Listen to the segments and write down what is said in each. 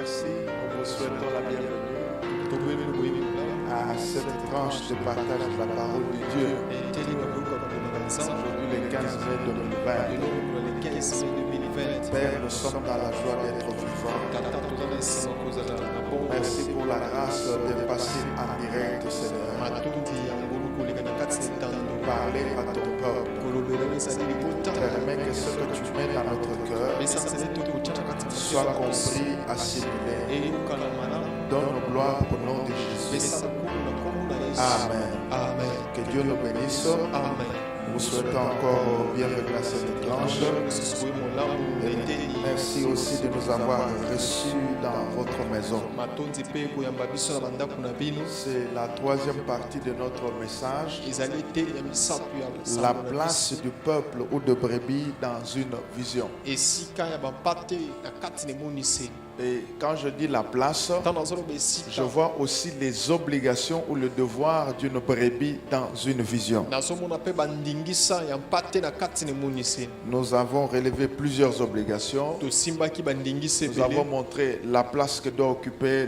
merci. Nous vous souhaitons la bienvenue à cette tranche de partage de la parole de Dieu. Aujourd'hui, le 15 mai 2020. Père, nous sommes dans la joie d'être vivants. Merci pour la grâce de passer en direct, Seigneur. Parler à ton peuple. Permets que ce que tu mets dans notre cœur soit compris, assimilé. Donne gloire au nom de Jésus. Amen. Amen. Que Dieu nous bénisse. Amen. Nous souhaitons encore bienvenue à cette tranche. Merci aussi de nous avoir reçus dans votre maison. C'est la troisième partie de notre message. La place du peuple ou de brebis dans une vision. Et quand je dis la place, je vois aussi les obligations ou le devoir d'une brebis dans une vision. Nous avons relevé plusieurs obligations. Nous avons montré la place que doit occuper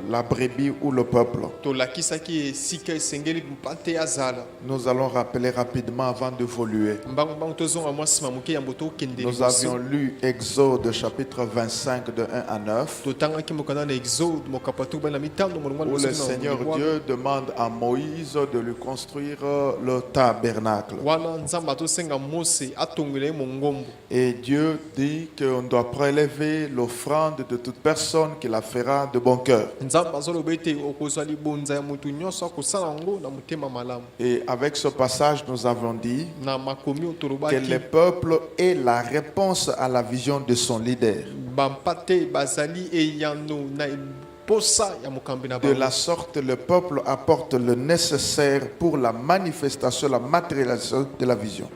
la brebis ou le peuple. Nous allons rappeler rapidement avant d'évoluer. Nous avions lu Exode chapitre 25 de 1 à 9, où le Seigneur Dieu demande à Moïse de lui construire le tabernacle. Et Dieu dit qu'on doit prélever l'offrande de toute personne qui la fera de bon cœur. Et avec ce passage, nous avons dit que le peuple est la réponse à la vision de son leader. De la sorte, le peuple apporte le nécessaire pour la manifestation, la matérialisation de la vision.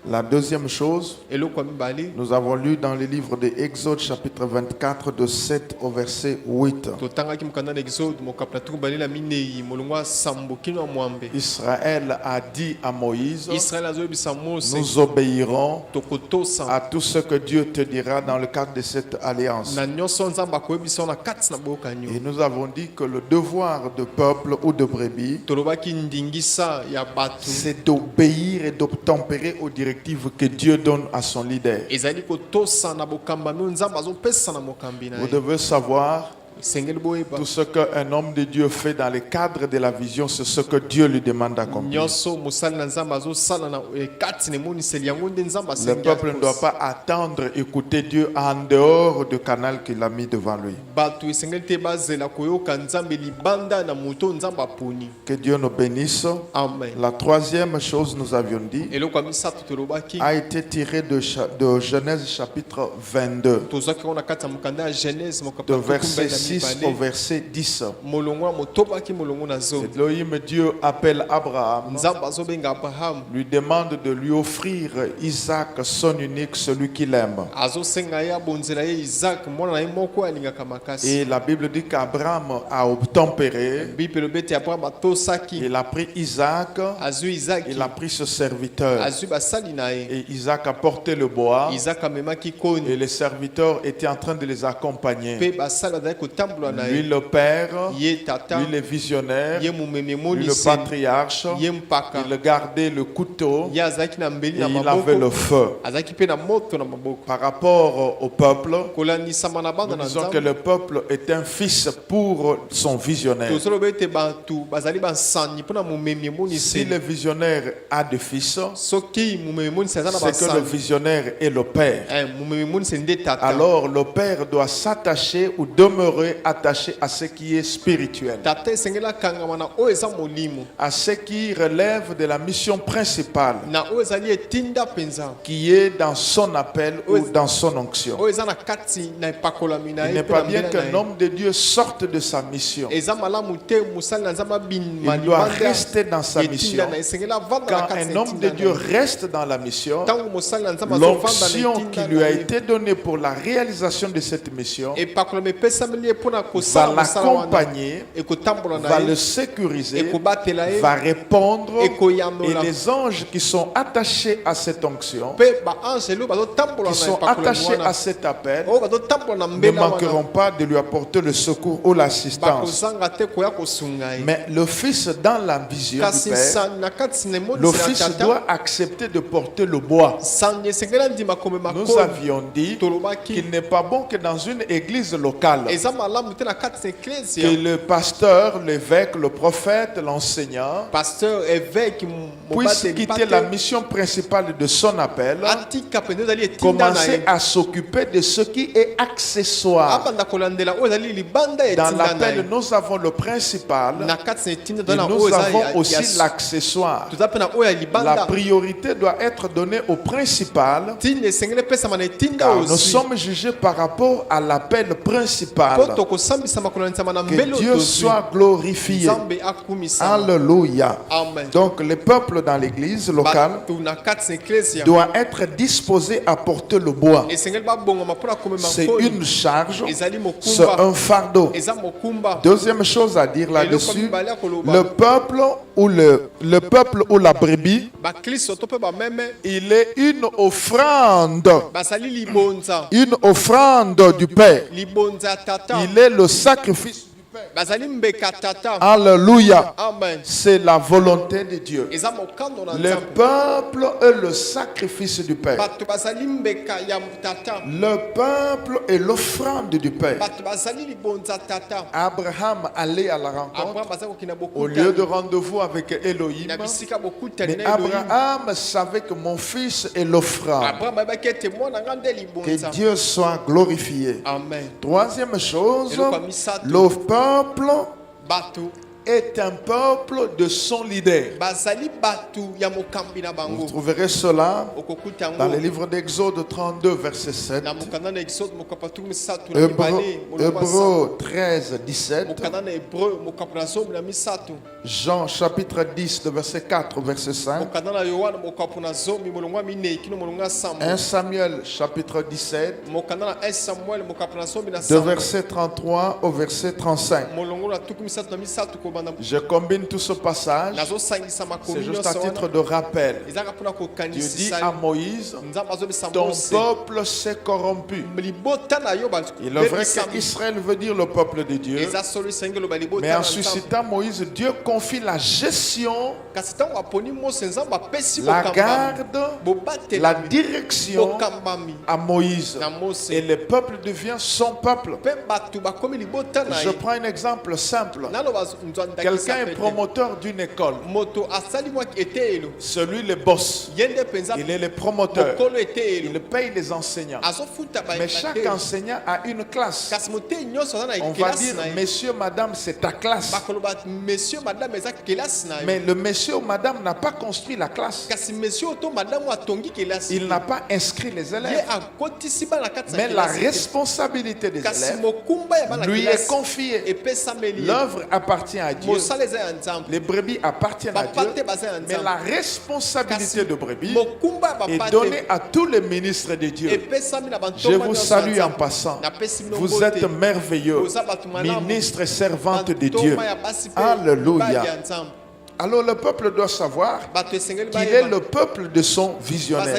La deuxième chose, nous avons lu dans le livre de Exode chapitre 24 de 7 au verset 8. Israël a dit à Moïse, nous obéirons à tout ce que Dieu te dira dans le cadre de cette alliance. Et nous avons dit que le devoir de peuple ou de brebis, c'est d'obéir et d'obtempérer aux directives que Dieu donne à son leader. Vous devez savoir, tout ce qu'un homme de Dieu fait dans le cadre de la vision, c'est ce que Dieu lui demande d'accomplir. Le peuple ne doit pas attendre écouter Dieu en dehors du canal qu'il a mis devant lui. Que Dieu nous bénisse. Amen. La troisième chose, nous avions dit, a été tirée de Genèse chapitre 22, de verset 6 au verset 10. Elohim, Dieu appelle Abraham, lui demande de lui offrir Isaac, son unique, celui qu'il aime. Et la Bible dit qu'Abraham a obtempéré. Il a pris Isaac, il a pris ce serviteur. Et Isaac a porté le bois. Et les serviteurs étaient en train de les accompagner. Lui le père, lui le visionnaire, lui le patriarche, il gardait le couteau et il avait le feu. Par rapport au peuple, nous disons que le peuple est un fils pour son visionnaire. Si le visionnaire a des fils, c'est que le visionnaire est le père. Alors le père doit s'attacher ou demeurer attaché à ce qui est spirituel, à ce qui relève de la mission principale, qui est dans son appel ou dans son onction. Il n'est pas bien qu'un homme de Dieu sorte de sa mission. Il doit rester dans sa mission. Quand un homme de Dieu reste dans la mission, l'onction qui lui a été donnée pour la réalisation de cette mission va l'accompagner, va le sécuriser, va répondre, et les anges qui sont attachés à cette onction, qui sont attachés à cet appel, ne manqueront pas de lui apporter le secours ou l'assistance. Mais le fils, dans la vision du Père, le fils doit accepter de porter le bois. Nous avions dit qu'il n'est pas bon que dans une église locale, que le pasteur, l'évêque, le prophète, l'enseignant puisse quitter la mission principale de son appel, commencer à s'occuper de ce qui est accessoire. Dans l'appel, nous avons le principal et nous avons aussi l'accessoire. La priorité doit être donnée au principal, car nous sommes jugés par rapport à l'appel principal. Que Dieu soit glorifié. Alléluia. Donc le peuple dans l'église locale doit être disposé à porter le bois. C'est une charge, c'est un fardeau. Deuxième chose à dire là-dessus, le peuple ou la brebis, il est une offrande du Père. Il est le sacrifice. Alléluia. C'est la volonté de Dieu. Le peuple est le sacrifice du Père. Le peuple est l'offrande du Père. Abraham allait à la rencontre au lieu de rendez-vous avec Elohim. Mais Abraham savait que mon fils est l'offrande. Que Dieu soit glorifié. Troisième chose, le peuple est un peuple de son leader. Vous trouverez cela dans le livre d'Exode 32, verset 7. Hébreux 13, 17. Jean chapitre 10, verset 4, verset 5. 1 Samuel chapitre 17, de verset 33 au verset 35. Je combine tout ce passage, c'est juste à titre de rappel. Dieu dit à Moïse, ton peuple s'est corrompu. Il est vrai qu'Israël veut dire le peuple de Dieu, mais en suscitant Moïse, Dieu confie la gestion, la garde, la direction à Moïse. Et le peuple devient son peuple. Je prends un exemple simple. Quelqu'un est promoteur d'une école. Celui le boss. Il est le promoteur. Il paye les enseignants. Mais chaque enseignant a une classe. On va dire, monsieur, madame, c'est ta classe. Mais le monsieur ou madame n'a pas construit la classe. Il n'a pas inscrit les élèves. Mais la responsabilité des élèves lui est confiée. L'œuvre appartient à Dieu. Les brebis appartiennent à Dieu. Mais la responsabilité de brebis est donnée à tous les ministres de Dieu. Je vous salue en passant. Vous êtes merveilleux, ministres et servantes de Dieu. Alléluia. Alors le peuple doit savoir qu'il est le peuple de son visionnaire.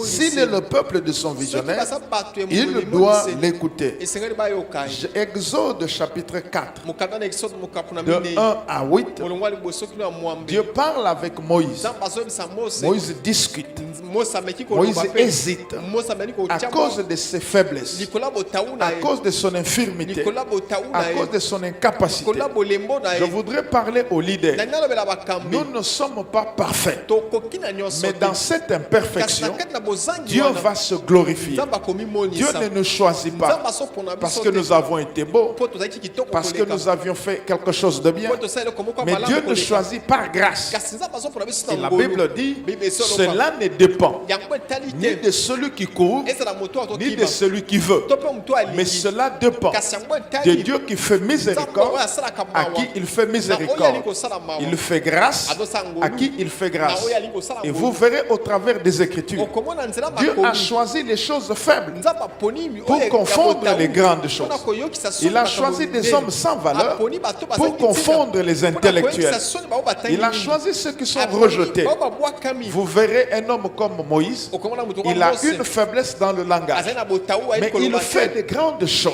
S'il est le peuple de son visionnaire, il doit l'écouter. Exode chapitre 4, de 1 à 8, Dieu parle avec Moïse. Moïse discute. Moïse hésite à cause de ses faiblesses, à cause de son infirmité, à cause de son incapacité. Je voudrais parler au leader. Nous ne sommes pas parfaits, mais dans cette imperfection, Dieu va se glorifier. Dieu ne nous choisit pas parce que nous avons été beaux, parce que nous avions fait quelque chose de bien, mais Dieu nous choisit par grâce. Et la Bible dit, cela ne dépend dépend ni de celui qui court, ni de celui qui veut. Mais cela dépend de Dieu qui fait miséricorde, à qui il fait miséricorde. Il fait grâce à qui il fait grâce. Et vous verrez au travers des Écritures, Dieu a choisi les choses faibles pour confondre les grandes choses. Il a choisi des hommes sans valeur pour confondre les intellectuels. Il a choisi ceux qui sont rejetés. Vous verrez un homme comme Moïse, il a une faiblesse dans le langage, mais il fait de grandes choses.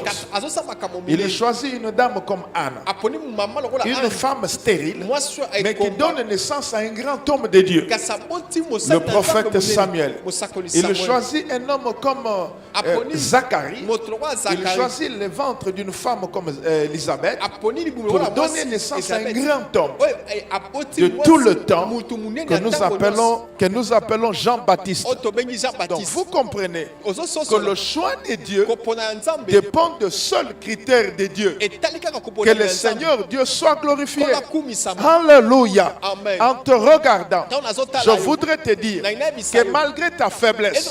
Il choisit une dame comme Anne, une femme stérile, mais qui donne naissance à un grand homme de Dieu, le prophète Samuel. Il choisit un homme comme Zacharie. Il choisit le ventre d'une femme comme Élisabeth pour donner naissance à un grand homme de tout le temps que nous appelons Jean-Baptiste. Donc vous comprenez que le choix de Dieu dépend du seul critère de Dieu, que le Seigneur Dieu soit glorifié. Alléluia. En te regardant, je voudrais te dire que malgré ta faiblesse,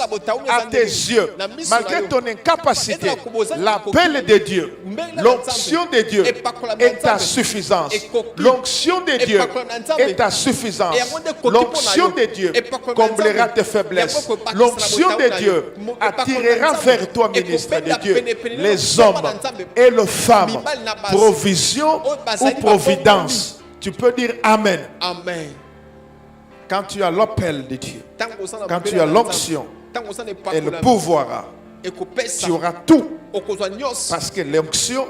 à tes yeux, malgré ton incapacité, l'appel de Dieu, l'onction de Dieu est ta suffisance. L'onction de Dieu est ta suffisance. L'onction de Dieu comblera tes faiblesses. L'onction de Dieu attirera vers toi, ministre de Dieu, les hommes et les femmes, provision ou providence. Tu peux dire Amen. Amen. Quand tu as l'appel de Dieu, quand tu as l'onction et le pouvoir, tu auras tout. Parce que l'onction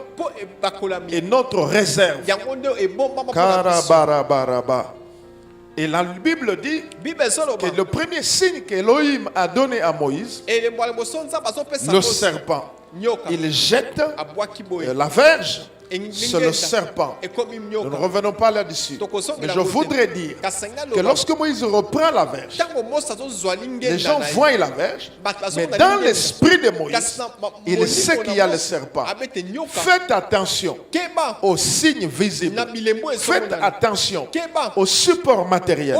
est notre réserve. Et la Bible dit que le premier signe qu'Élohim a donné à Moïse, le serpent, il jette la verge. C'est le serpent. Nous ne revenons pas là-dessus. Mais je voudrais dire que lorsque Moïse reprend la verge, les gens voient la verge, mais dans l'esprit de Moïse, il sait qu'il y a le serpent. Faites attention aux signes visibles. Faites attention aux supports matériels.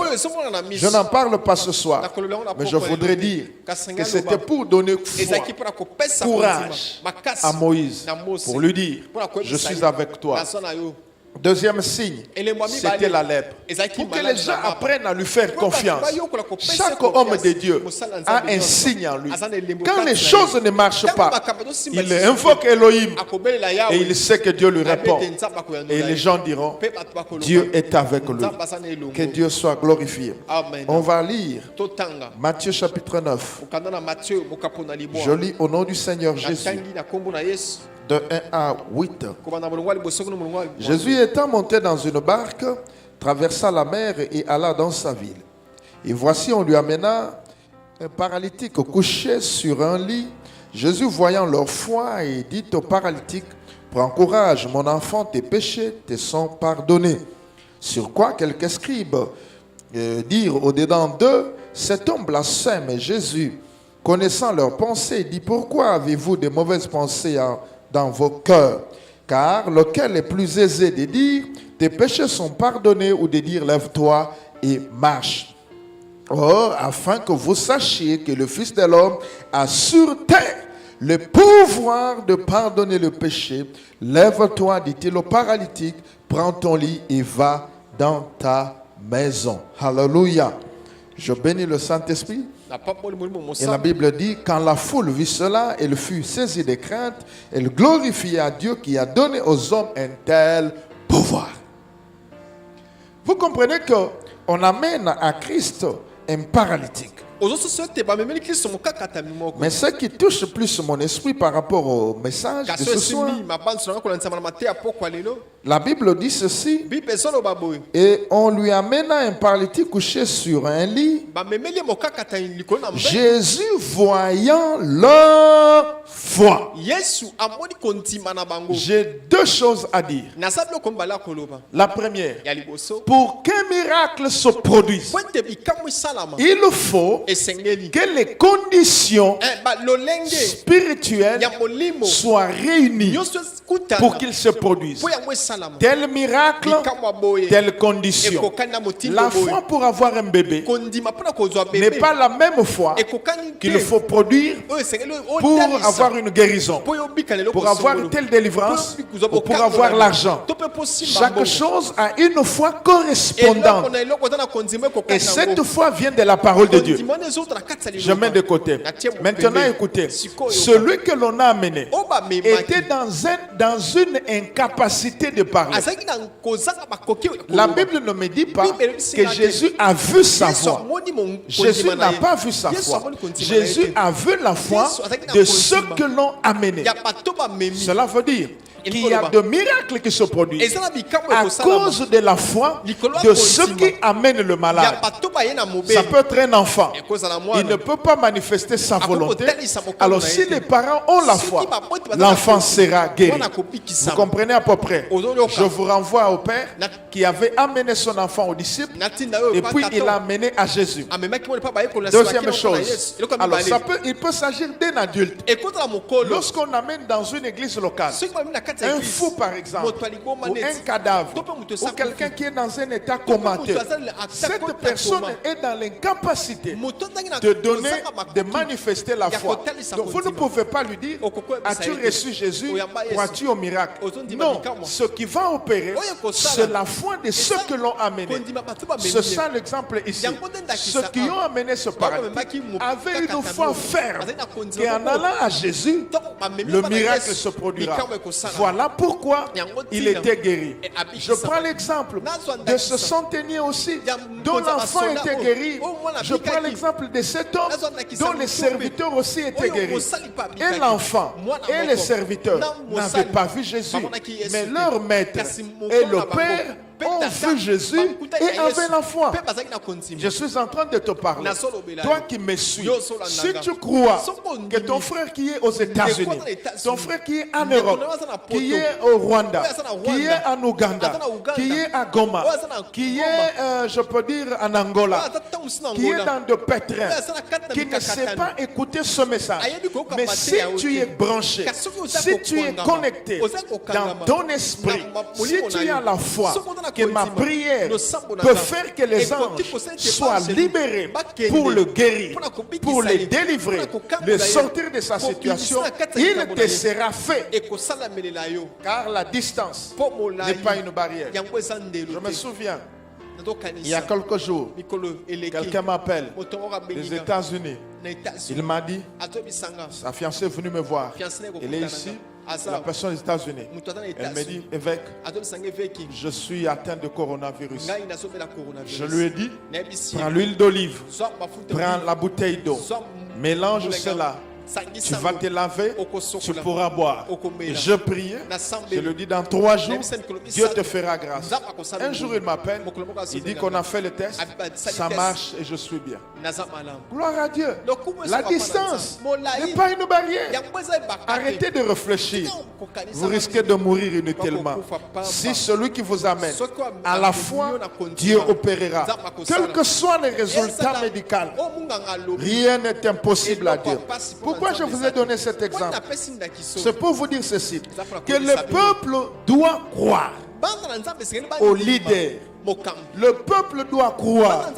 Je n'en parle pas ce soir, mais je voudrais dire que c'était pour donner foi, courage à Moïse, pour lui dire, je suis avec toi. Deuxième signe, c'était la lèpre. Pour que les gens apprennent à lui faire confiance. Chaque homme de Dieu a un signe en lui. Quand les choses ne marchent pas, il invoque Elohim et il sait que Dieu lui répond. Et les gens diront, Dieu est avec lui. Que Dieu soit glorifié. On va lire Matthieu chapitre 9. Je lis au nom du Seigneur Jésus. De 1 à 8. Jésus étant monté dans une barque, traversa la mer et alla dans sa ville. Et voici, on lui amena un paralytique couché sur un lit. Jésus, voyant leur foi, et dit au paralytique, prends courage, mon enfant, tes péchés te sont pardonnés. Sur quoi quelques scribes dirent au-dedans d'eux, cet homme blasphème. Et Jésus, connaissant leurs pensées, dit, pourquoi avez-vous de mauvaises pensées dans vos cœurs? Car lequel est plus aisé de dire tes péchés sont pardonnés ou de dire lève-toi et marche? Or, afin que vous sachiez que le Fils de l'homme a sur terre le pouvoir de pardonner le péché, lève-toi, dit-il au paralytique, prends ton lit et va dans ta maison. Alléluia. Je bénis le Saint-Esprit. Et la Bible dit, quand la foule vit cela, elle fut saisie de crainte, elle glorifia Dieu qui a donné aux hommes un tel pouvoir. Vous comprenez qu'on amène à Christ un paralytique. Mais ce qui touche plus mon esprit par rapport au message de ce soir, la Bible dit ceci, et on lui amena un paralytique couché sur un lit. Jésus voyant leur foi. J'ai deux choses à dire. La première, pour qu'un miracle se produise, il faut que les conditions spirituelles soient réunies pour qu'il se produise. tel miracle, telle condition. La foi pour avoir un bébé n'est pas la même foi qu'il faut produire pour avoir une guérison, pour avoir telle délivrance, ou pour avoir l'argent. Chaque chose a une foi correspondante. Et cette foi vient de la parole de Dieu. Je mets de côté. Maintenant, écoutez. Celui que l'on a amené était dans une incapacité de parler. La Bible ne me dit pas que Jésus a vu sa foi. Jésus n'a pas vu sa foi. Jésus a vu la foi de ceux que l'on a amené. Cela veut dire qu'il y a de miracles qui se produisent à cause de la foi de ceux qui amènent le malade. Ça peut être un enfant. Il ne peut pas manifester sa volonté. Alors si les parents ont la foi, l'enfant sera guéri. Vous comprenez à peu près? Je vous renvoie au père qui avait amené son enfant aux disciples et puis il l'a amené à Jésus. Deuxième chose, alors il peut s'agir d'un adulte. Lorsqu'on amène dans une église locale un fou par exemple, ou un cadavre, ou quelqu'un qui est dans un état comateux, cette personne est dans l'incapacité de donner, de manifester la foi. Donc vous ne pouvez pas lui dire, as-tu reçu Jésus, crois-tu au miracle? Non, ce qui va opérer, c'est la foi de ceux que l'on a amené. C'est ça l'exemple ici. Ceux qui ont amené ce paralytique avaient une foi ferme qu'en allant à Jésus, le miracle se produira. Voilà pourquoi il était guéri. Je prends l'exemple de ce centenier aussi, dont l'enfant était guéri. Je prends l'exemple de cet homme, dont les serviteurs aussi étaient guéris. Et l'enfant et les serviteurs n'avaient pas vu Jésus, mais leur maître et le Père ont vu Jésus et avaient la foi. Je suis en train de te parler. Toi qui me suis, si tu crois que ton frère qui est aux États-Unis, ton frère qui est en Europe, qui est au Rwanda, qui est en Ouganda, qui est à Goma, qui est, je peux dire, en Angola, qui est dans de pétrins, qui ne sait pas écouter ce message, mais si tu es branché, si tu es connecté dans ton esprit, si tu as la foi, que ma prière peut faire que les anges soient libérés pour le guérir, pour le délivrer, le sortir de sa situation, il te sera fait. Car la distance n'est pas une barrière. Je me souviens, il y a quelques jours, quelqu'un m'appelle des États-Unis. Il m'a dit, sa fiancée est venue me voir. Elle est ici. La personne des États-Unis. Elle me dit, évêque, je suis atteint de coronavirus. Je lui ai dit, prends l'huile d'olive, prends la bouteille d'eau, mélange cela. Tu vas te laver, tu pourras boire. Et je prie, je lui dis dans 3 jours, Dieu te fera grâce. Un jour il m'appelle, il dit qu'on a fait le test, ça marche et je suis bien. Gloire à Dieu. La distance n'est pas une barrière. Arrêtez de réfléchir. Vous risquez de mourir inutilement. Si celui qui vous amène à la foi, Dieu opérera. Quels que soient les résultats médicaux, rien n'est impossible à Dieu. Pourquoi je vous ai donné cet exemple? C'est pour vous dire ceci, que le peuple doit croire aux leaders. Le peuple doit croire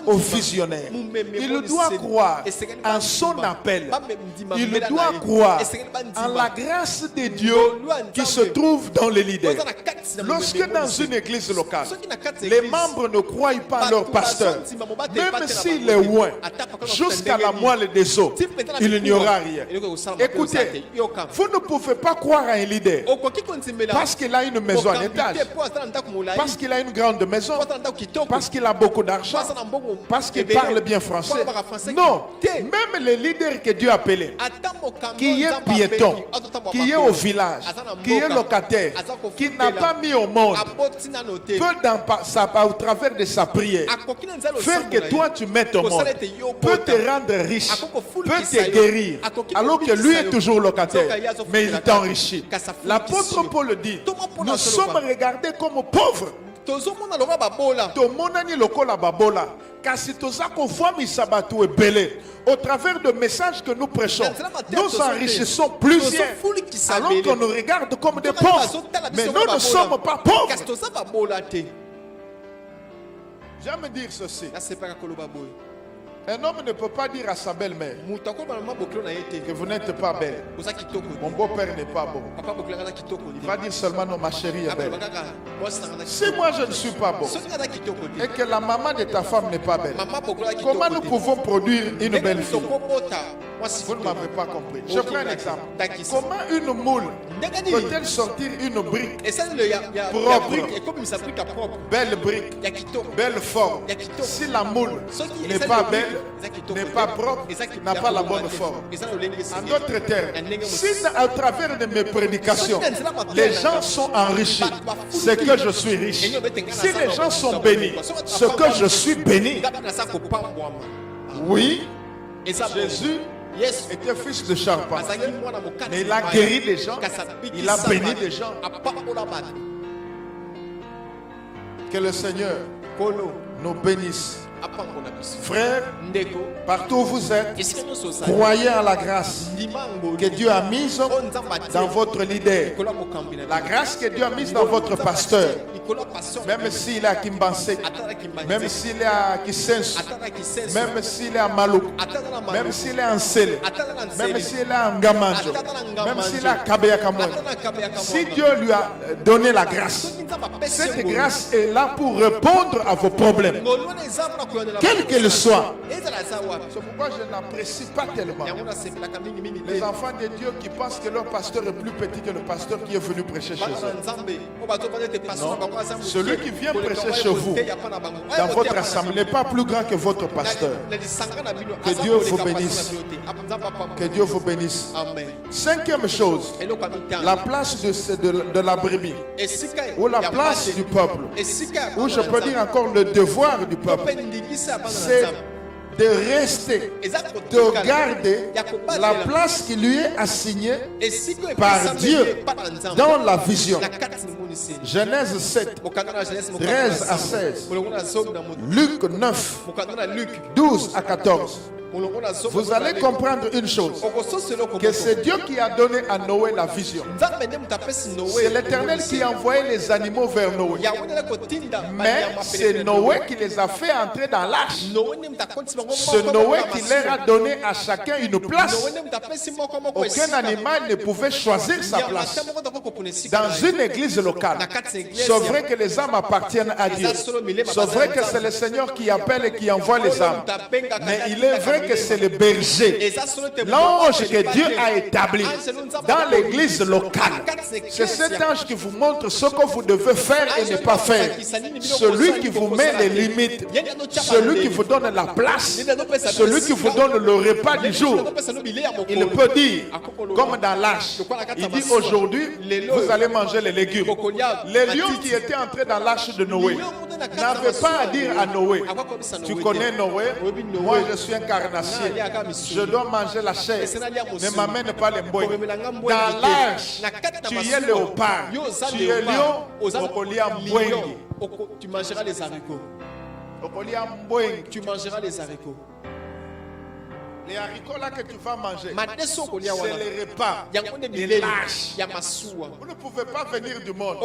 aux visionnaires. Il doit croire en son appel. Il doit croire en la grâce de Dieu qui se trouve dans les leaders. Lorsque dans une église locale, les membres ne croient pas à leur pasteur, même s'il est loin, jusqu'à la moelle des os, il n'y aura rien. Écoutez, vous ne pouvez pas croire à un leader parce qu'il a une maison en étage, parce qu'il a une grande maison, parce qu'il a beaucoup d'argent, parce qu'il parle bien français. Non, même les leaders que Dieu a appelés, qui est piéton, qui est au village, qui est locataire, qui n'a pas mis au monde, peut au travers de sa prière faire que toi tu mettes au monde, peut te rendre riche, peut te guérir, alors que lui est toujours locataire, mais il t'enrichit. L'apôtre Paul dit, nous sommes regardés comme pauvres. Au travers de messages que nous prêchons, nous enrichissons plusieurs, alors qu'on nous regarde comme des pauvres. Mais nous ne sommes pas pauvres. J'aime dire ceci. Un homme ne peut pas dire à sa belle-mère que vous n'êtes pas belle. Mon beau-père n'est pas beau. Il va dire seulement non, ma chérie est belle. Si moi je ne suis pas beau et que la maman de ta femme n'est pas belle, comment nous pouvons produire une belle fille? Vous ne m'avez pas compris. Je prends un exemple. Comment une moule peut-elle sortir une brique propre, belle brique, belle forme, si la moule n'est pas belle, n'est pas propre, n'a pas la bonne forme? En d'autres termes, si à travers de mes prédications, les gens sont enrichis, c'est que je suis riche. Si les gens sont bénis, c'est que je suis béni. Oui, Jésus était fils de charpentier, mais il a guéri des gens, il a béni des gens. Que le Seigneur nous bénisse. Frères, partout où vous êtes, croyez en la grâce que Dieu a mise dans votre leader, la grâce que Dieu a mise dans votre pasteur, même s'il est à Kimbansé, même s'il est à Kisensu, même s'il est à Malouk, même s'il est en Sele, même s'il est à Ngamanjo, même s'il est à Kabeyakamon. Si Dieu lui a donné la grâce, cette grâce est là pour répondre à vos problèmes, quel qu'il soit. C'est pourquoi je n'apprécie pas tellement les enfants de Dieu qui pensent que leur pasteur est plus petit que le pasteur qui est venu prêcher chez eux. Non. Celui qui vient prêcher chez vous, dans votre assemblée, n'est pas plus grand que votre pasteur. Que Dieu vous bénisse. Que Dieu vous bénisse. Cinquième chose, la place de la brebis, ou la place du peuple, ou je peux dire encore le devoir du peuple, c'est de rester, de garder la place qui lui est assignée par Dieu dans la vision. Genèse 7, 13 à 16, Luc 9, 12 à 14. Vous allez comprendre une chose, que c'est Dieu qui a donné à Noé la vision. C'est l'Éternel qui a envoyé les animaux vers Noé. Mais c'est Noé qui les a fait entrer dans l'arche. C'est Noé qui leur a donné à chacun une place. Aucun animal ne pouvait choisir sa place. Dans une église locale, c'est vrai que les âmes appartiennent à Dieu. C'est vrai que c'est le Seigneur qui appelle et qui envoie les âmes. Mais il est vrai que c'est le berger, l'ange que Dieu a établi dans l'église locale. C'est cet ange qui vous montre ce que vous devez faire et ne pas faire. Celui qui vous met les limites, celui qui vous donne la place, celui qui vous donne le repas du jour. Il peut dire, comme dans l'arche, il dit aujourd'hui, vous allez manger les légumes. Les lions qui étaient entrés dans l'arche de Noé n'avaient pas à dire à Noé, tu connais Noé, moi je suis incarnacier, je dois manger la chair, ne m'amène pas les bois. Dans l'arche, tu es léopard, tu es lion, tu mangeras les haricots. Tu mangeras les haricots. Les haricots là que tu vas manger, c'est les repas de l'arche. Vous ne pouvez pas venir du monde,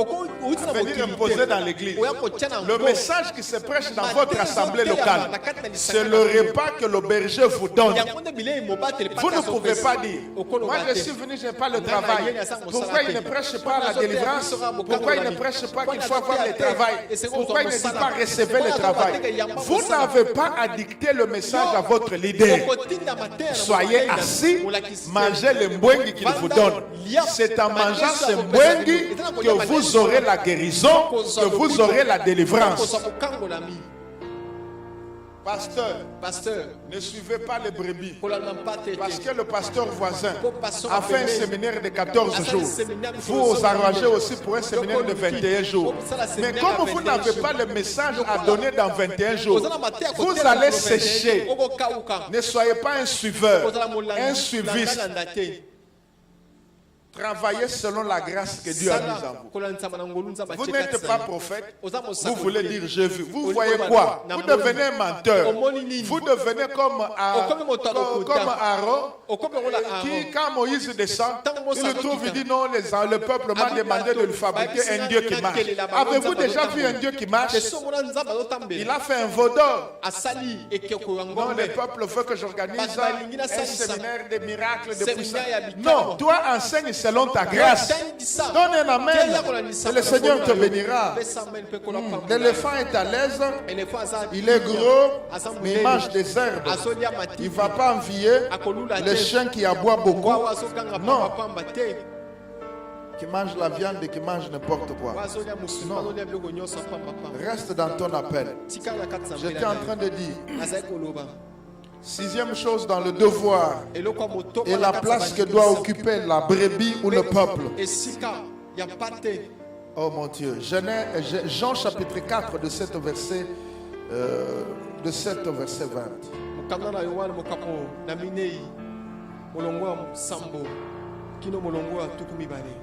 venir imposer dans l'église. Le message qui se prêche dans votre assemblée locale, c'est le repas que le berger vous donne. Vous ne pouvez pas dire, moi je suis venu, je n'ai pas le travail. Pourquoi il ne prêche pas la délivrance? Pourquoi il ne prêche pas qu'il faut avoir le travail? Pourquoi il ne dit pas recevez le travail? Vous n'avez pas à dicter le message à votre leader. Soyez assis, mangez le mbwengi qu'il vous donne. C'est en mangeant ce mbwengi que vous aurez la guérison, que vous aurez la délivrance. Pasteur, ne suivez pas les brebis. Parce que le pasteur voisin a fait un séminaire de 14 jours. Vous vous arrangez aussi pour un séminaire de 21 jours. Mais comme vous n'avez pas le message à donner dans 21 jours, vous allez sécher. Ne soyez pas un suiveur, un suiviste. Travaillez selon la grâce que Dieu a mise en vous. Vous n'êtes pas prophète. Vous voulez dire j'ai vu. Vous voyez quoi? Vous devenez un menteur. Vous devenez comme Aaron qui, quand Moïse descend, il le trouve, il dit non, le peuple m'a demandé de lui fabriquer un Dieu qui marche. Avez-vous déjà vu un Dieu qui marche? Il a fait un veau d'or. Non, le peuple veut que j'organise un séminaire de miracles, de puissance. Non, toi enseigne selon ta grâce. Donne un amen et le Seigneur te bénira. L'éléphant est à l'aise, il est gros, mais il mange des herbes. Il ne va pas envier les chiens qui aboient beaucoup. Non. Qui mange la viande et qui mange n'importe quoi. Non. Reste dans ton appel. J'étais en train de dire. Sixième chose dans le devoir et la place que doit occuper la brebis ou le peuple. Oh mon Dieu. Jean chapitre 4 de 7 au verset 20.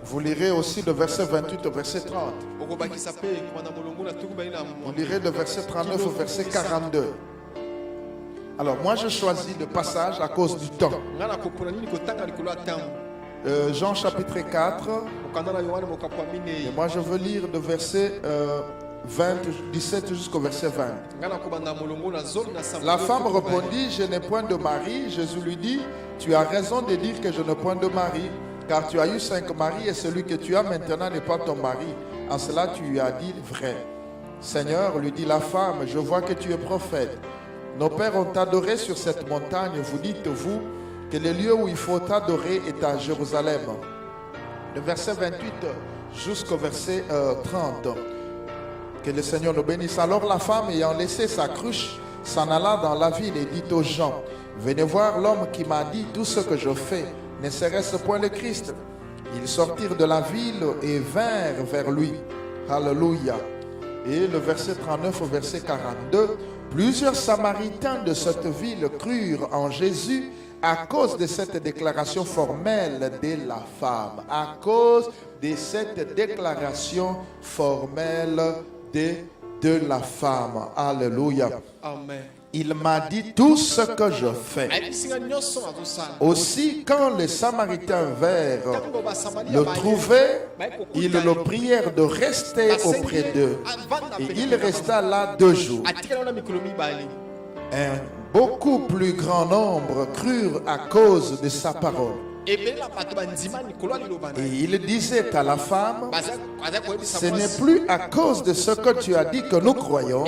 Vous lirez aussi le verset 28 au verset 30. Vous lirez le verset 39 au verset 42. Alors moi je choisis le passage à cause du temps. Jean chapitre 4. Et moi je veux lire le verset 17 jusqu'au verset 20. La femme répondit, je n'ai point de mari. Jésus lui dit, tu as raison de dire que je n'ai point de mari, car tu as eu 5 maris et celui que tu as maintenant n'est pas ton mari. En cela tu lui as dit vrai. Seigneur, lui dit la femme, je vois que tu es prophète. Nos pères ont adoré sur cette montagne. Vous dites-vous que le lieu où il faut adorer est à Jérusalem. Le verset 28 jusqu'au verset 30. Que le Seigneur nous bénisse. Alors la femme, ayant laissé sa cruche, s'en alla dans la ville et dit aux gens, venez voir l'homme qui m'a dit tout ce que je fais. Ne serait-ce point le Christ? Ils sortirent de la ville et vinrent vers lui. Alléluia. Et le verset 39 au verset 42. Plusieurs Samaritains de cette ville crurent en Jésus à cause de cette déclaration formelle de la femme. À cause de cette déclaration formelle de la femme. Alléluia. Amen. Il m'a dit tout ce que je fais. Aussi, quand les Samaritains vinrent le trouver, ils le prièrent de rester auprès d'eux. Et il resta là 2 jours. Un beaucoup plus grand nombre crurent à cause de sa parole. Et il disait à la femme, ce n'est plus à cause de ce que tu as dit que nous croyons,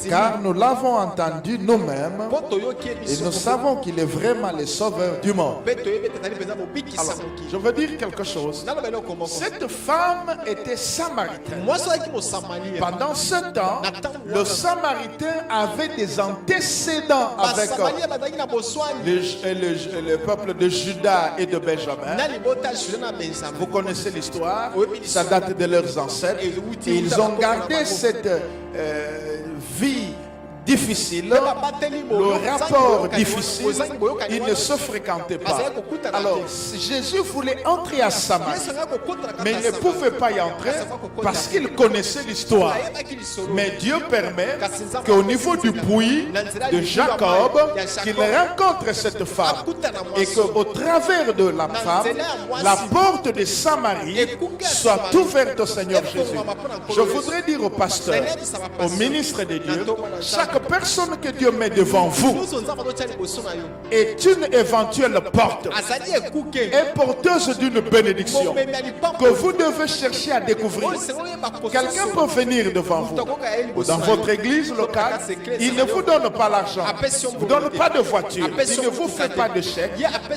car nous l'avons entendu nous-mêmes et nous savons qu'il est vraiment le sauveur du monde. Alors, je veux dire quelque chose. Cette femme était samaritaine. Pendant ce temps, le samaritain avait des antécédents avec le peuple de Juda et de Benjamin. Vous connaissez l'histoire. Ça date de leurs ancêtres. Et ils ont gardé cette vie difficile, le rapport difficile, ils ne se fréquentaient pas. Alors, Jésus voulait entrer à Samarie, mais il ne pouvait pas y entrer parce qu'il connaissait l'histoire. Mais Dieu permet qu'au niveau du puits de Jacob, qu'il rencontre cette femme et qu'au travers de la femme, la porte de Samarie soit ouverte au Seigneur Jésus. Je voudrais dire au pasteur, au ministre de Dieu, chaque personne que Dieu met devant vous est une éventuelle porte et porteuse d'une bénédiction que vous devez chercher à découvrir. Quelqu'un peut venir devant vous ou dans votre église locale, il ne vous donne pas l'argent, il ne vous donne pas de voiture, il ne vous fait pas de chèque,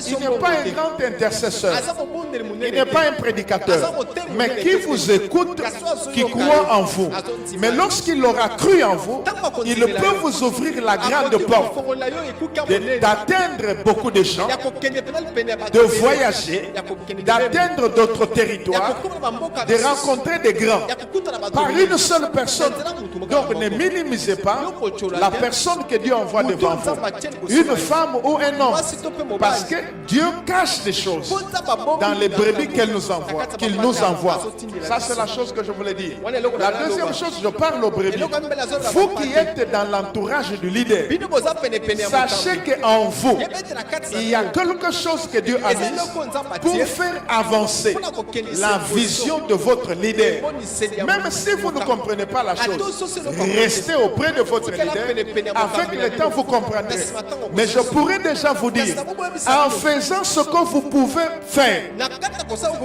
il n'est pas un grand intercesseur, il n'est pas un prédicateur, mais qui vous écoute, qui croit en vous. Mais lorsqu'il aura cru en vous, il peut peut vous ouvrir la grande porte d'atteindre beaucoup de gens, de voyager, d'atteindre d'autres territoires, de rencontrer des grands par une seule personne. Donc ne minimisez pas la personne que Dieu envoie devant vous, une femme ou un homme, parce que Dieu cache des choses dans les brebis qu'il nous envoie. Ça, c'est la chose que je voulais dire. La deuxième chose, je parle aux brebis. Vous qui êtes dans l'entourage du leader, sachez qu'en vous, il y a quelque chose que Dieu a mis pour faire avancer la vision de votre leader. Même si vous ne comprenez pas la chose, restez auprès de votre leader. Avec le temps, vous comprendrez. Mais je pourrais déjà vous dire, en faisant ce que vous pouvez faire,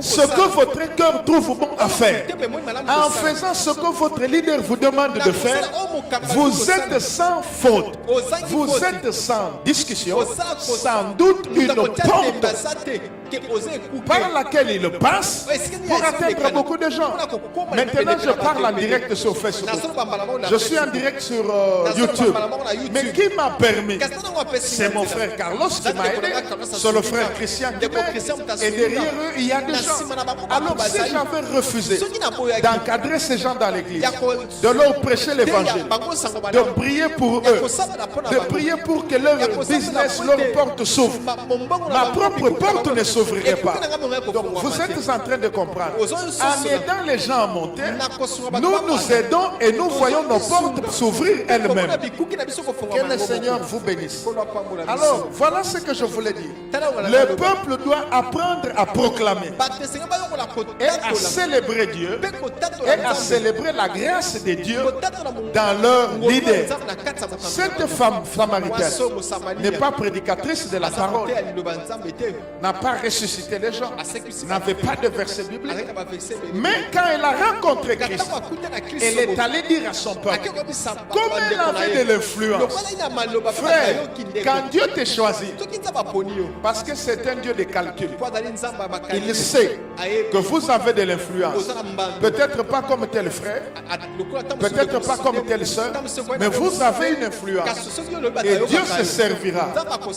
ce que votre cœur trouve bon à faire, en faisant ce que votre leader vous demande de faire, vous êtes sans faute, vous êtes sans discussion, sans doute une porte par laquelle il passe pour atteindre beaucoup de gens. Maintenant, je parle en direct sur Facebook. Je suis en direct sur YouTube. Mais qui m'a permis? C'est mon frère Carlos qui m'a aidé. C'est le frère Christian qui m'a aidé. Et derrière eux, il y a des gens. Alors, si j'avais refusé d'encadrer ces gens dans l'église, de leur prêcher l'évangile, de prier pour eux, de prier pour que leur business, leur porte s'ouvre, ma propre porte ne s'ouvrirait pas. Donc, vous êtes en train de comprendre. En aidant les gens à monter, nous aidons et nous voyons nos portes s'ouvrir elles-mêmes. Que le Seigneur vous bénisse. Alors, voilà ce que je voulais dire. Le peuple doit apprendre à proclamer et à célébrer Dieu et à célébrer la grâce de Dieu dans leur leader. Cette femme samaritaine n'est pas prédicatrice de la parole, n'a pas ressuscité les gens, n'avait pas de verset biblique. Mais quand elle a rencontré Christ, elle est allée dire à son peuple, comme elle avait de l'influence. Frère, quand Dieu t'a choisi, parce que c'est un Dieu de calcul, il sait que vous avez de l'influence. Peut-être pas comme tel frère, peut-être pas comme telle soeur, mais vous avez une influence. Et Dieu se servira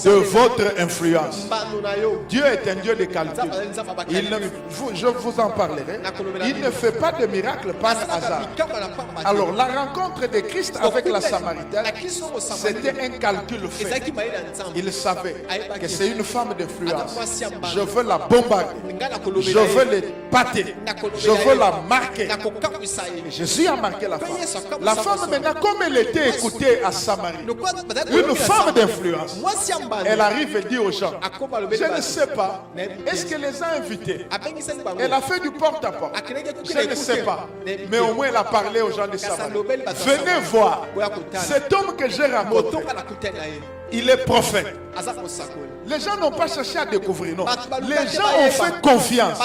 de votre influence. Dieu est un Dieu de calcul. Je vous en parlerai. Il ne fait pas de miracles par hasard. Alors la rencontre de Christ avec la Samaritaine, c'était un calcul fait. Il savait que c'est une femme d'influence. Je veux la bombarder. Je veux l'épater. Je veux la marquer. Jésus a marqué la femme. La femme maintenant, comme elle était écoutée à Samarie, une femme d'influence, elle arrive et dit aux gens, je ne sais pas, est-ce qu'elle les a invités? Elle a fait du porte-à-porte. Je ne sais pas, mais au moins elle a parlé aux gens de Samarie. Venez voir, cet homme que j'ai rencontré, il est prophète. Les gens n'ont pas cherché à découvrir, non. Les gens ont fait confiance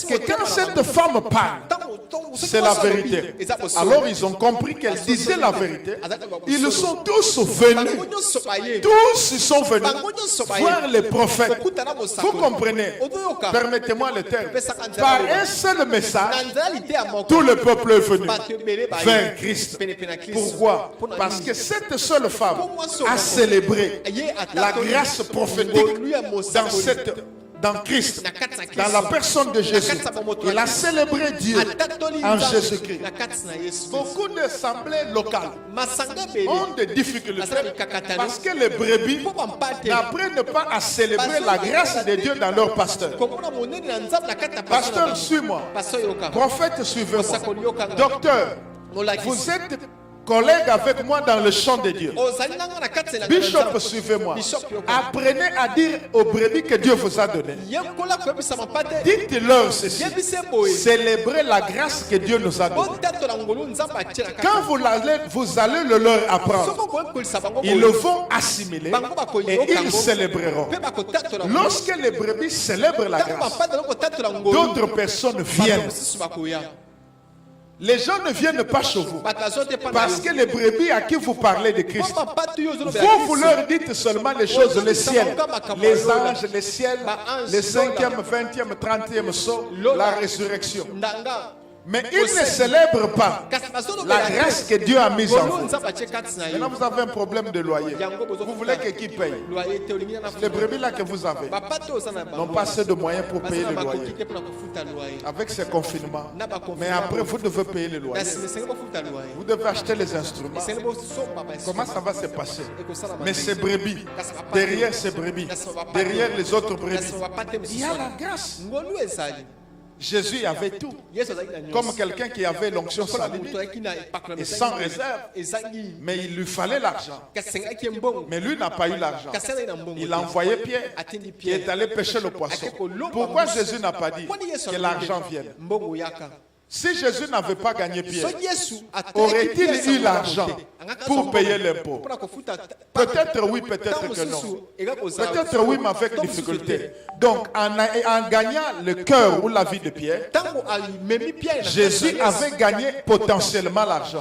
que quand cette femme parle, c'est la vérité. Alors ils ont compris qu'elle disait la vérité. Ils sont tous venus. Tous ils sont venus voir les prophètes. Vous comprenez? Permettez-moi le terme. Par un seul message, tout le peuple est venu vers Christ. Pourquoi? Parce que cette seule femme a célébré la grâce prophétique dans Christ, dans la personne de Jésus. Il a célébré Dieu en Jésus-Christ. Beaucoup d'assemblées locales ont des difficultés parce que les brebis n'apprennent pas à célébrer la grâce de Dieu dans leur pasteur. Pasteur, suis-moi. Prophète, suivez-moi. Docteur, vous êtes collègue avec moi dans le champ de Dieu. Bishop, suivez-moi. Apprenez à dire aux brebis que Dieu vous a donné. Dites-leur ceci. Célébrez la grâce que Dieu nous a donnée. Quand vous allez le leur apprendre, ils le vont assimiler et ils célébreront. Lorsque les brebis célèbrent la grâce, d'autres personnes viennent. Les gens ne viennent pas chez vous parce que les brebis à qui vous parlez de Christ, vous leur dites seulement les choses, le ciel, les anges, le ciel, le 5e, 20e, 30e saut, la résurrection. Mais il ne célèbre pas la grâce que Dieu a mise en vous. Maintenant, vous avez un problème de loyer. Vous voulez que qui paye? Les brebis là que vous avez n'ont pas assez de moyens pour payer le loyer. Avec ces confinements. Mais après, vous devez payer le loyer. Vous devez acheter les instruments. Comment ça va se passer? Mais ces brebis, derrière ces brebis, derrière les autres brebis, il y a la grâce. Jésus avait tout. Comme quelqu'un qui avait l'onction sans limite et sans réserve. Mais il lui fallait l'argent. Mais lui n'a pas eu l'argent. Il a envoyé Pierre qui est allé pêcher le poisson. Pourquoi Jésus n'a pas dit que l'argent vienne? Si Jésus n'avait pas gagné Pierre, aurait-il eu l'argent pour payer l'impôt? Peut-être oui, peut-être que non. Peut-être oui, mais avec difficulté. Donc, en gagnant le cœur ou la vie de Pierre, Jésus avait gagné potentiellement l'argent.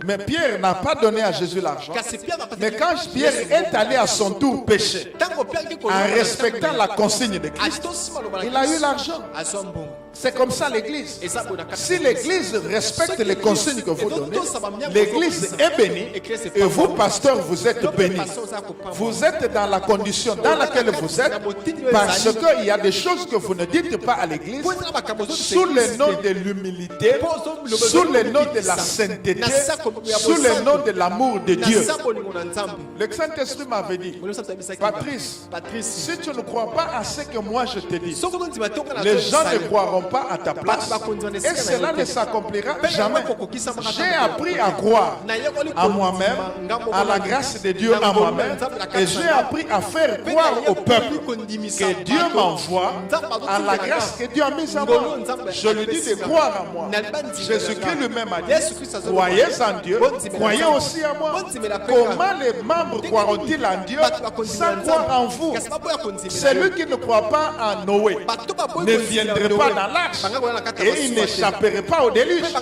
Mais Pierre n'a pas donné à Jésus l'argent. Mais quand Pierre est allé à son tour pécher, en respectant la consigne de Christ, il a eu l'argent. C'est comme ça l'église. Si l'église respecte les consignes que vous donnez, l'église est bénie et vous, pasteurs, vous êtes bénis. Vous êtes dans la condition dans laquelle vous êtes parce qu'il y a des choses que vous ne dites pas à l'église sous le nom de l'humilité, sous le nom de la sainteté, sous le nom de l'amour de Dieu. Le Saint-Esprit m'avait dit, Patrice, si tu ne crois pas à ce que moi je te dis, les gens ne croiront pas à ta place et cela ne s'accomplira jamais. J'ai appris à croire à moi-même, à la grâce de Dieu en moi-même, et j'ai appris à faire croire au peuple que Dieu m'envoie à la grâce que Dieu a mise en moi. Je lui dis de croire en moi. Jésus-Christ lui-même a dit, croyez en Dieu, croyez aussi en moi. Comment les membres croiront-ils en Dieu sans croire en vous? Celui qui ne croit pas en Noé ne viendrait pas dans l'arche et il n'échapperait pas au déluge.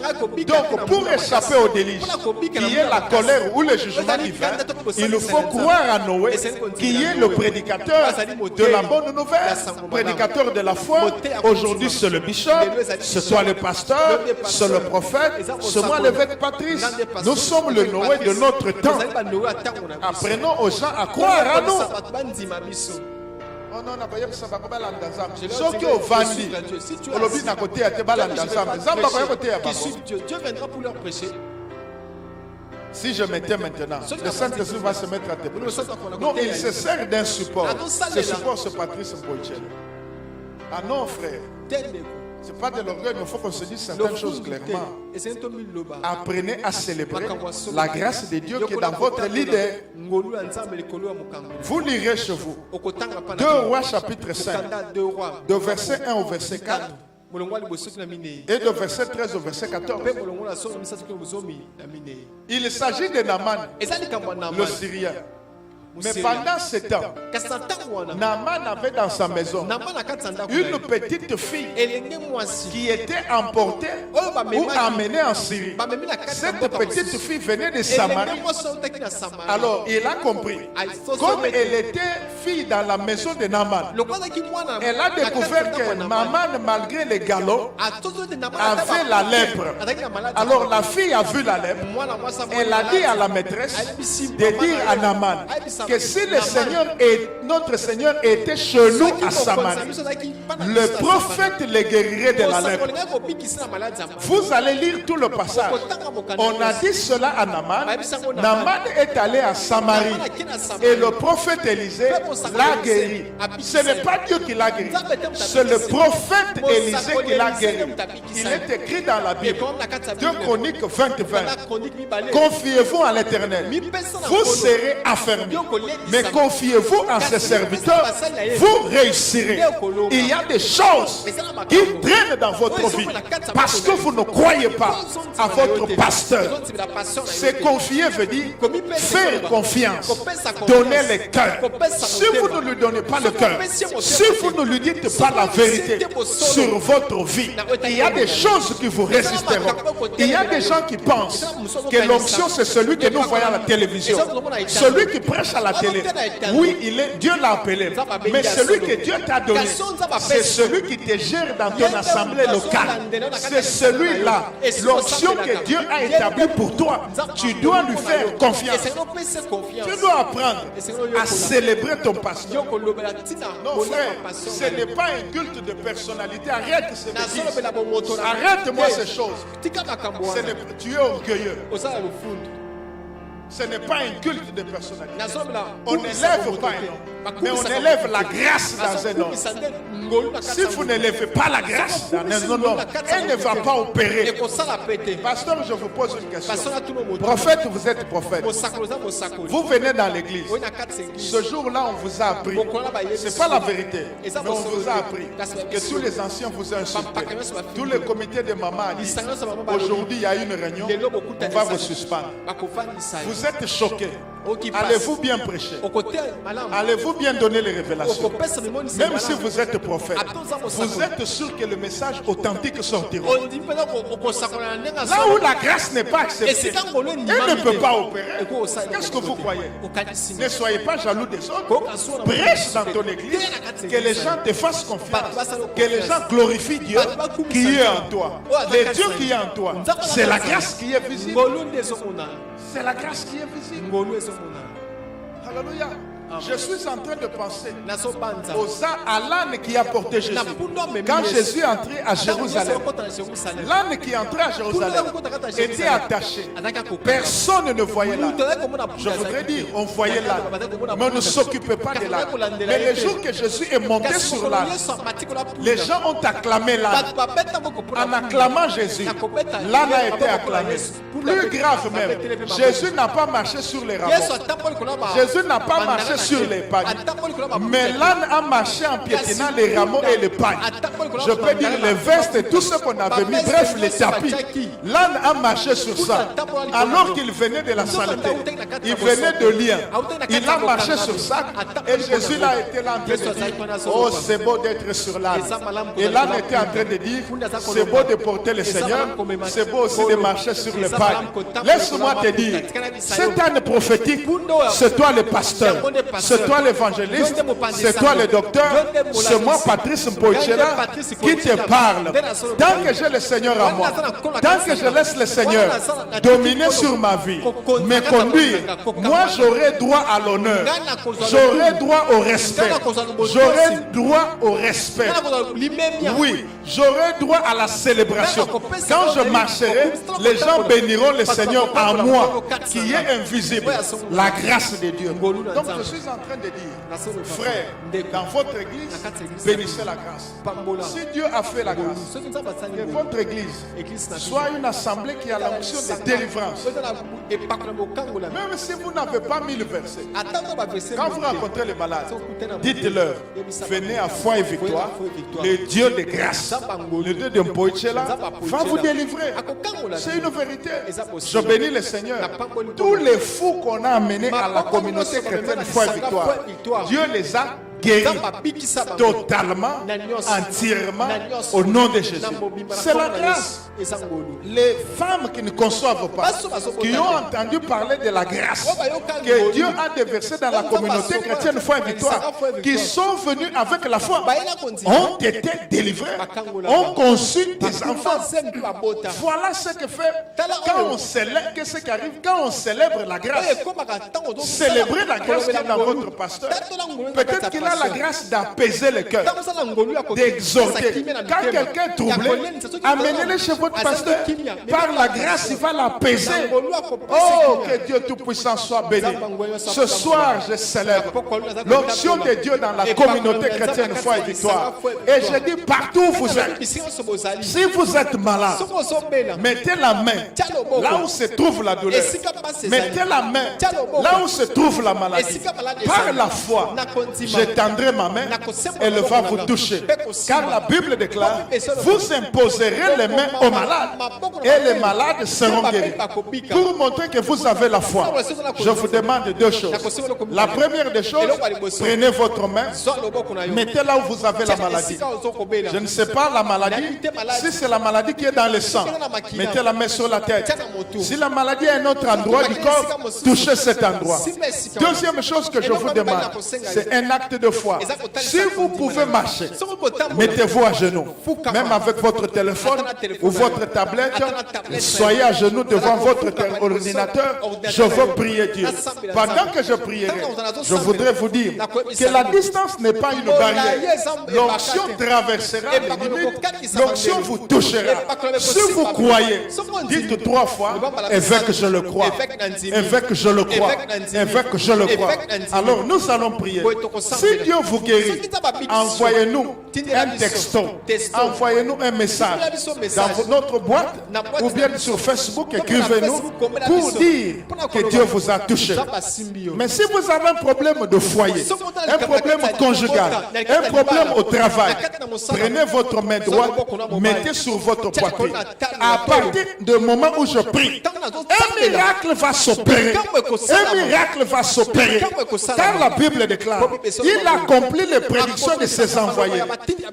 Donc pour échapper au déluge, qui est la colère ou le jugement divin, il faut croire à Noé, qui est le prédicateur de la bonne nouvelle, prédicateur de la foi. Aujourd'hui c'est le bishop, c'est toi le pasteur, c'est le prophète, c'est moi l'évêque Patrice. Nous sommes le Noé de notre temps. Apprenons aux gens à croire à nous. Dieu viendra pour leur prêcher. Si je m'étais maintenant, le Saint-Esprit va se mettre à tes pieds. Non, il se sert d'un support. Ce support, c'est Patrice Mboïtchel. Ah non, frère. Ce n'est pas de l'orgueil, mais il faut qu'on se dise certaines choses clairement. Apprenez à célébrer la grâce de Dieu qui est dans votre leader. Vous lirez chez vous 2 Rois chapitre 5, de verset 1 au verset 4. Et de verset 13 au verset 14. Il s'agit de Naaman, le Syrien. Mais pendant ce temps, Naaman avait dans sa maison une petite fille qui était emportée ou amenée en Syrie. Cette petite fille venait de Samarie. Alors il a compris. Comme elle était fille dans la maison de Naaman, elle a découvert que Naaman, malgré les galops, avait la lèpre. Alors la fille a vu la lèpre. Elle a dit à la maîtresse de dire à Naaman que si le Seigneur notre Seigneur était chez nous à Samarie, le prophète les guérirait de la lèpre. Vous allez lire tout le passage. On a dit cela à Naaman. Naaman est allé à Samarie et le prophète Élisée l'a guéri. Ce n'est pas Dieu qui l'a guéri, c'est le prophète Élisée qui l'a guéri. Il est écrit dans la Bible, 2 Chroniques 20:20. Confiez-vous à l'Éternel, vous serez affermis. Mais confiez-vous à ses serviteurs, vous réussirez. Il y a des choses qui traînent dans votre vie parce que vous ne croyez pas à votre pasteur. Se confier veut dire faire confiance, donner le cœur. Si vous ne lui donnez pas le cœur, si vous ne lui dites pas la vérité sur votre vie, il y a des choses qui vous résisteront. Il y a des gens qui pensent que l'onction c'est celui que nous voyons à la télévision, celui qui prêche à la télé. Oui, Dieu l'a appelé. Mais celui que Dieu t'a donné, c'est celui qui te gère dans ton assemblée locale. C'est celui-là. L'option que Dieu a établie pour toi, tu dois lui faire confiance. Tu dois apprendre à célébrer ton pasteur. Non, frère, ce n'est pas un culte de personnalité. Arrête ces bêtises. Arrête-moi ces choses. Tu es orgueilleux. Ce n'est pas un culte de personnalité. On n'élève pas un homme, mais on élève la grâce dans un homme. Si vous n'élevez pas la grâce dans un homme, elle ne va pas opérer. Pasteur, je vous pose une question. Prophète, vous êtes prophète. Vous venez dans l'église. Ce jour-là, on vous a appris. Ce n'est pas la vérité, mais on vous a appris que tous les anciens vous ont insulté. Tous les comités de maman a dit, aujourd'hui, il y a une réunion, on va vous suspendre. Vous êtes choqués. Allez-vous bien prêcher? Allez-vous bien donner les révélations? Même si vous êtes prophète, vous êtes sûr que le message authentique sortira. Là où la grâce n'est pas acceptée, elle ne peut pas opérer. Qu'est-ce que vous croyez? Ne soyez pas jaloux des autres. Prêche dans ton église, que les gens te fassent confiance, que les gens glorifient Dieu qui est en toi. Le Dieu qui est en toi, c'est la grâce qui est visible. C'est la grâce qui est visible. Alléluia. Je suis en train de penser à l'âne qui a porté Jésus. Quand Jésus est entré à Jérusalem, l'âne qui est entré à Jérusalem était attaché. Personne ne voyait l'âne. Je voudrais dire, on voyait l'âne, mais on ne s'occupait pas de l'âne. Mais le jour que Jésus est monté sur l'âne, les gens ont acclamé l'âne. En acclamant Jésus, l'âne a été acclamé. Plus grave même, Jésus n'a pas marché sur les rameaux. Jésus n'a pas marché sur les pagnes. Mais l'âne a marché en piétinant les rameaux et les pagnes. Je peux dire les vestes et tout ce qu'on avait mis, bref les tapis. L'âne a marché sur ça. Alors qu'il venait de la saleté, il venait de Lien. Il a marché sur ça et Jésus là était là en train de dire, oh c'est beau d'être sur l'âne. Et l'âne était en train de dire, c'est beau de porter le Seigneur, c'est beau aussi de marcher sur les pagnes. Laisse-moi te dire, cet âne prophétique, c'est toi le pasteur. C'est toi l'évangéliste, c'est toi le docteur, c'est moi Patrice Mpoichela qui te parle. Tant que j'ai le Seigneur à moi, tant que je laisse le Seigneur dominer sur ma vie, me conduire, moi j'aurai droit à l'honneur, j'aurai droit au respect, j'aurai droit au respect. Oui, j'aurai droit à la célébration. Quand je marcherai, les gens béniront le Seigneur en moi, qui est invisible, la grâce de Dieu. Donc je suis en train de dire, frère, dans votre église, bénissez la grâce. Si Dieu a fait la grâce, que votre église soit une assemblée qui a l'onction de délivrance. Même si vous n'avez pas mis le verset, quand vous rencontrez les malades, dites-leur, venez à foi et victoire, le Dieu de grâce, le Dieu de Mpoichela va vous délivrer. C'est une vérité. Je bénis le Seigneur. Tous les fous qu'on a amenés à la communauté chrétienne foi et victoire, Dieu les a guéris totalement, entièrement au nom de Jésus. C'est la grâce. Les femmes qui ne conçoivent pas, qui ont entendu parler de la grâce que Dieu a déversée dans la communauté chrétienne foi et victoire, qui sont venus avec la foi, ont été délivrés, ont conçu des enfants. Voilà ce que fait quand on célèbre, qu'est-ce qui arrive quand on célèbre la grâce. Célébrer la grâce qui est dans votre pasteur. Peut-être qu'il a la grâce d'apaiser le cœur, d'exhorter. Quand quelqu'un est troublé, amenez-le chez votre pasteur. Par la grâce, il va l'apaiser. Oh, que Dieu Tout-Puissant soit béni. Ce soir, je célèbre l'onction de Dieu dans la communauté chrétienne foi et victoire. Et je dis partout où vous êtes, si vous êtes malade, mettez la main là où se trouve la douleur. Mettez la main là où se trouve la maladie. Par la foi, je j'étendrai ma main, elle va vous toucher. Car la Bible déclare, vous imposerez les mains aux malades et les malades seront guéris. Pour montrer que vous avez la foi, je vous demande deux choses. La première des choses, prenez votre main, mettez là où vous avez la maladie. Je ne sais pas la maladie, si c'est la maladie qui est dans le sang, mettez la main sur la tête. Si la maladie est à un autre endroit du corps, touchez cet endroit. Deuxième chose que je vous demande, c'est un acte de foi. Si vous pouvez marcher, mettez-vous à genoux, même avec votre téléphone ou votre tablette, soyez à genoux devant votre ordinateur. Je veux prier Dieu. Pendant que je prierai, je voudrais vous dire que la distance n'est pas une barrière. L'onction traversera les limites, l'onction vous touchera. Si vous croyez, dites 3 fois, évêque je le crois, évêque je le crois, évêque je le crois. Alors nous allons prier. Si Dieu vous guérit, envoyez-nous un texto, envoyez-nous un message dans notre boîte ou bien sur Facebook, écrivez-nous pour dire que Dieu vous a touché. Mais si vous avez un problème de foyer, un problème conjugal, un problème au travail, prenez votre main droite, mettez sur votre poitrine. À partir du moment où je prie, un miracle va s'opérer. Un miracle va s'opérer. Car la Bible déclare, il accomplit les prédictions de ses envoyés.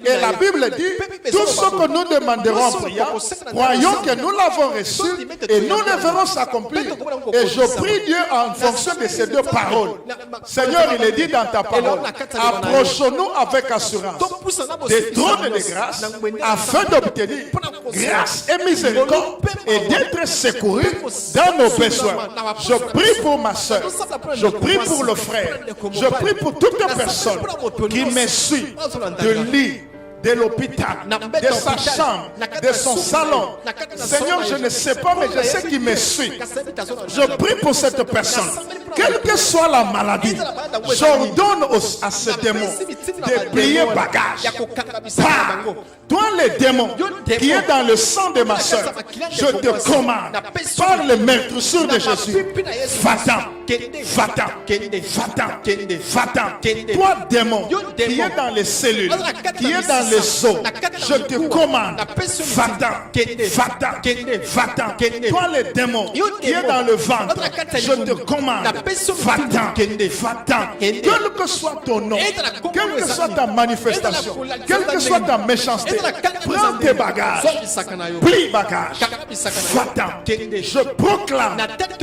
Et la Bible dit, tout ce que nous demanderons en priant, croyons que nous l'avons reçu et nous le verrons s'accomplir. Et je prie Dieu en fonction de ces deux paroles. Seigneur, il est dit dans ta parole, approchons-nous avec assurance des trônes de grâce afin d'obtenir grâce et miséricorde et d'être secourus dans nos besoins. Je prie pour ma soeur, je prie pour le frère, je prie pour toute personne qui me suit de lit, de l'hôpital, de sa chambre, de son salon. Seigneur, je ne sais pas, mais je sais qu'il me suit. Je prie pour cette personne. Quelle que soit la maladie, j'ordonne à ce démon de plier bagage. Toi, les démons qui est dans le sang de ma soeur, je te commande, par le meurtrissure de Jésus, va-t'en, va-t'en, va-t'en, va-t'en. Toi, démon qui est dans les cellules, qui est dans les os, je te commande, va-t'en, va-t'en, va-t'en. Toi, les démons qui est dans le ventre, je te commande, va-t'en, va-t'en. Quel que soit ton nom, quelle que soit ta manifestation, quelle que soit ta méchanceté, prends tes bagages, plie bagages, va-t'en. Je proclame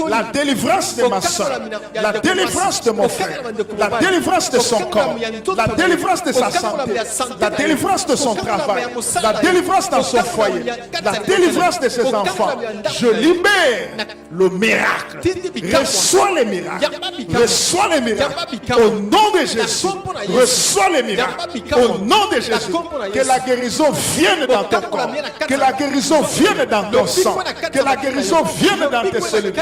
la délivrance de ma soeur, la délivrance de mon frère, la délivrance de son corps, la délivrance de sa santé, la délivrance de son travail, la délivrance dans son foyer, la délivrance de ses enfants. Je libère le miracle. Reçois les miracles. Reçois les miracles. Au nom de Jésus, reçois les miracles. Au nom de Jésus, que la guérison vienne dans ton corps, que la guérison vienne dans ton sang, que la guérison vienne dans tes cellules.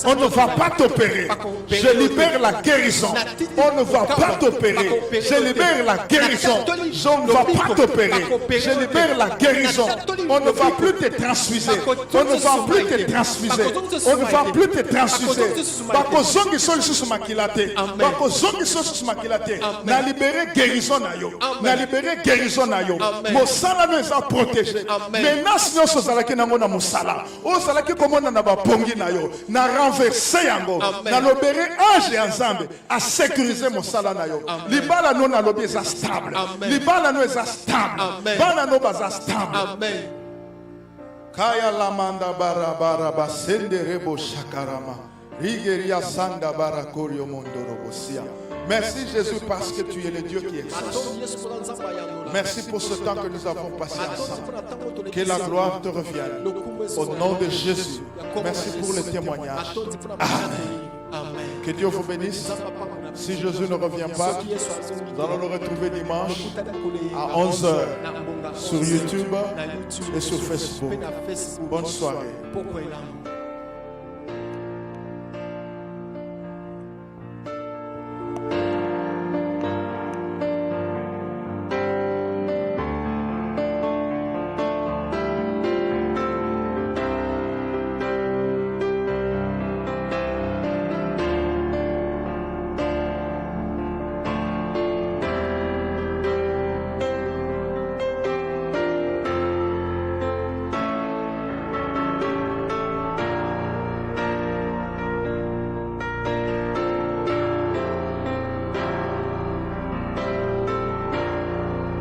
On ne va pas t'opérer. Je libère la guérison. On ne va pas t'opérer. Je libère la guérison. On ne va pas t'opérer. Je libère la guérison. On ne va plus te transfuser. On ne va plus te transfuser. On ne va plus te transfuser. Bakozongi so lisusu makilate. Bakozongi so lisusu makilate. Na libéré guérison na yo. Na libéré guérison na yo. Mosala no eza protégé. Menace nyonso zalaki nango na mosala. O zalaki komona na bapongi na yo. Na renverser yango. Na lobere ange ya Nzambe a sécuriser mosala na yo. Libala no na lobi eza stable. Libala no eza stable. Bana no baza stable. Amen. Kaya lamanda barabara basende rebo shakarama. Rigeria sanda barakorio mondoro bosia. Merci Jésus parce que tu es le Dieu qui exauce. Merci pour ce temps que nous avons passé ensemble. Que la gloire te revienne. Au nom de Jésus. Merci pour le témoignage. Amen. Que Dieu vous bénisse. Si Jésus ne revient pas, nous allons le retrouver dimanche à 11h sur YouTube et sur Facebook. Bonne soirée.